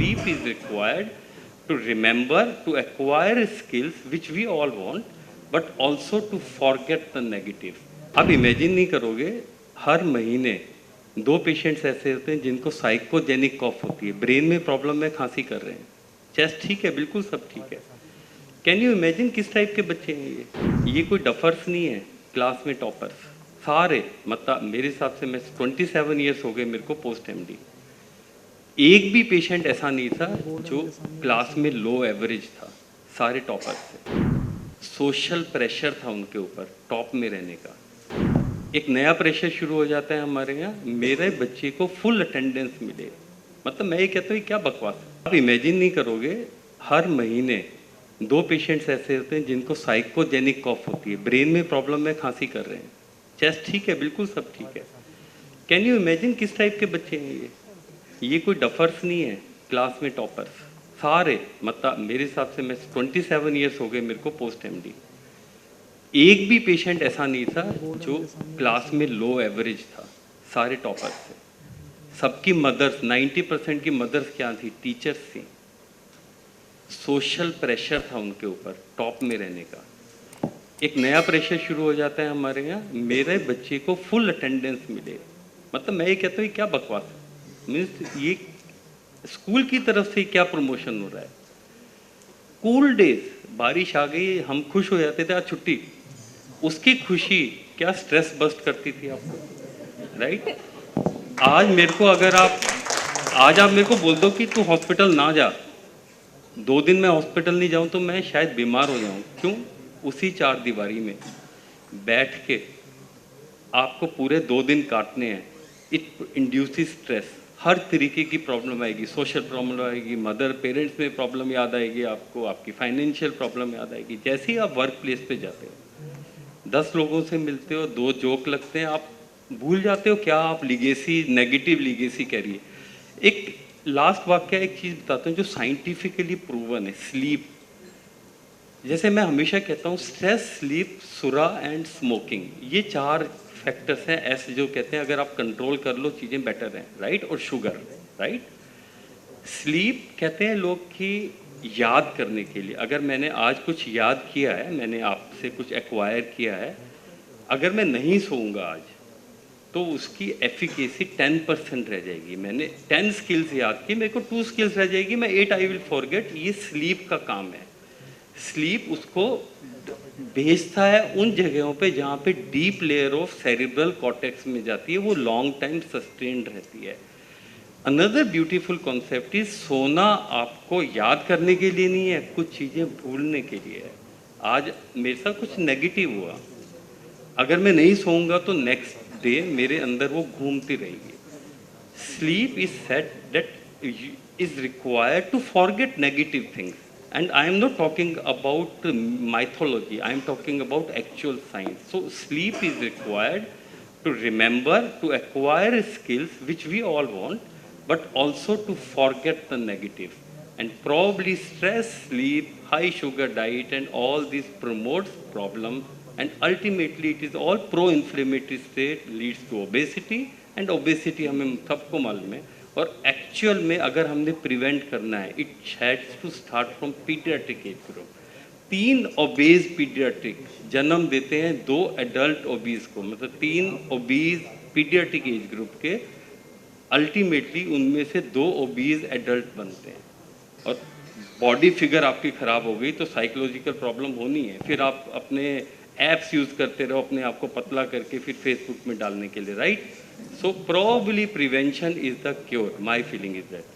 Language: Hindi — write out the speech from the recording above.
sleep is required to remember, to acquire skills which we all want, but also to forget the negative. आप इमेजिन नहीं करोगे, हर महीने 2 पेशेंट्स ऐसे होते हैं जिनको साइकोजेनिक कॉफ होती है, ब्रेन में प्रॉब्लम है, खांसी कर रहे हैं, चेस्ट ठीक है, बिल्कुल सब ठीक है। कैन यू इमेजिन किस टाइप के बच्चे हैं ये कोई डफर्स नहीं है, क्लास में टॉपर्स सारे, मतलब मेरे हिसाब से मैं 27 ईयर्स हो गए मेरे को पोस्ट एमडी, एक भी पेशेंट ऐसा नहीं था जो क्लास में लो एवरेज था, सारे टॉपर्स थे। सोशल प्रेशर था उनके ऊपर टॉप में रहने का। एक नया प्रेशर शुरू हो जाता है हमारे यहाँ, मेरे बच्चे को फुल अटेंडेंस मिले, मतलब मैं ये कहता हूँ क्या बकवास। आप इमेजिन नहीं करोगे, हर महीने 2 पेशेंट्स ऐसे होते हैं जिनको साइकोजेनिक कॉफ होती है, ब्रेन में प्रॉब्लम है, खांसी कर रहे हैं, चेस्ट ठीक है, बिल्कुल सब ठीक है। कैन यू इमेजिन किस टाइप के बच्चे हैं ये कोई डफर्स नहीं है, क्लास में टॉपर्स सारे, मतलब मेरे हिसाब से मैं 27 ईयर्स हो गए मेरे को पोस्ट एमडी, एक भी पेशेंट ऐसा नहीं था जो क्लास में लो एवरेज था, सारे टॉपर्स थे। सबकी मदर्स, 90% की मदर्स क्या थी, टीचर्स थी। सोशल प्रेशर था उनके ऊपर टॉप में रहने का। एक नया प्रेशर शुरू हो जाता है हमारे यहाँ, मेरे बच्चे को फुल अटेंडेंस मिले, मतलब मैं ये कहता हूँ क्या बकवास, मीन्स ये स्कूल की तरफ से क्या प्रमोशन हो रहा है। कूल डेज, बारिश आ गई, हम खुश हो जाते थे आज छुट्टी, उसकी खुशी क्या स्ट्रेस बस्ट करती थी आपको, राइट। आज मेरे को अगर आज आप मेरे को बोल दो कि तू हॉस्पिटल ना जा, 2 दिन मैं हॉस्पिटल नहीं जाऊं तो मैं शायद बीमार हो जाऊं। क्यों? उसी 4 दीवारी में बैठ के आपको पूरे 2 दिन काटने हैं। इट इंड्यूसेस स्ट्रेस, हर तरीके की प्रॉब्लम आएगी, सोशल प्रॉब्लम आएगी, मदर पेरेंट्स में प्रॉब्लम याद आएगी आपको, आपकी फाइनेंशियल प्रॉब्लम याद आएगी। जैसे ही आप वर्क प्लेस पे जाते हो, 10 लोगों से मिलते हो, 2 जोक लगते हैं, आप भूल जाते हो क्या आप लीगेसी, नेगेटिव लीगेसी करिए। एक लास्ट वाक्य, एक चीज़ बताता हूँ जो साइंटिफिकली प्रूवन है, स्लीप। जैसे मैं हमेशा कहता हूँ, स्ट्रेस, स्लीप, सुरा एंड स्मोकिंग, ये 4 फैक्टर्स हैं ऐसे जो कहते हैं अगर आप कंट्रोल कर लो चीज़ें बेटर हैं, राइट। और शुगर, राइट। स्लीप कहते हैं लोग कि याद करने के लिए, अगर मैंने आज कुछ याद किया है, मैंने आपसे कुछ एक्वायर किया है, अगर मैं नहीं सोऊंगा आज तो उसकी एफिकेसी 10% रह जाएगी। मैंने 10 स्किल्स याद की, मेरे को 2 स्किल्स रह जाएगी, मैं 8 आई विल फॉरगेट। ये स्लीप का काम है। स्लीप उसको भेजता है उन जगहों पे जहाँ पे deep layer of cerebral cortex में जाती है, वो लॉन्ग टाइम सस्टेन्ड रहती है। अनदर ब्यूटीफुल कॉन्सेप्ट इज, सोना आपको याद करने के लिए नहीं है, कुछ चीज़ें भूलने के लिए है। आज मेरे साथ कुछ नेगेटिव हुआ, अगर मैं नहीं सोऊंगा तो नेक्स्ट डे मेरे अंदर वो घूमती रहेगी। Sleep is said that is required to forget negative things, and I am not talking about mythology, I am talking about actual science. So sleep is required to remember, to acquire skills which we all want, but also to forget the negative. And probably stress, sleep, high sugar diet and all this promotes problem, and ultimately it is all pro-inflammatory state, leads to obesity, and obesity हमें सबको मालूम है। और एक्चुअल में अगर हमने प्रिवेंट करना है, it heads to start from paediatric age group. 3 obese paediatric जन्म देते हैं 2 एडल्ट ओबीज को, मतलब 3 ओबीज पीडियाट्रिक एज ग्रुप के, अल्टीमेटली उनमें से 2 ओबीज एडल्ट बनते हैं। और बॉडी फिगर आपकी ख़राब हो गई तो साइकोलॉजिकल प्रॉब्लम होनी है, फिर आप अपने एप्स यूज़ करते रहो अपने आप को पतला करके, फिर फेसबुक में डालने के लिए, right. So probably prevention is the cure. My feeling is that.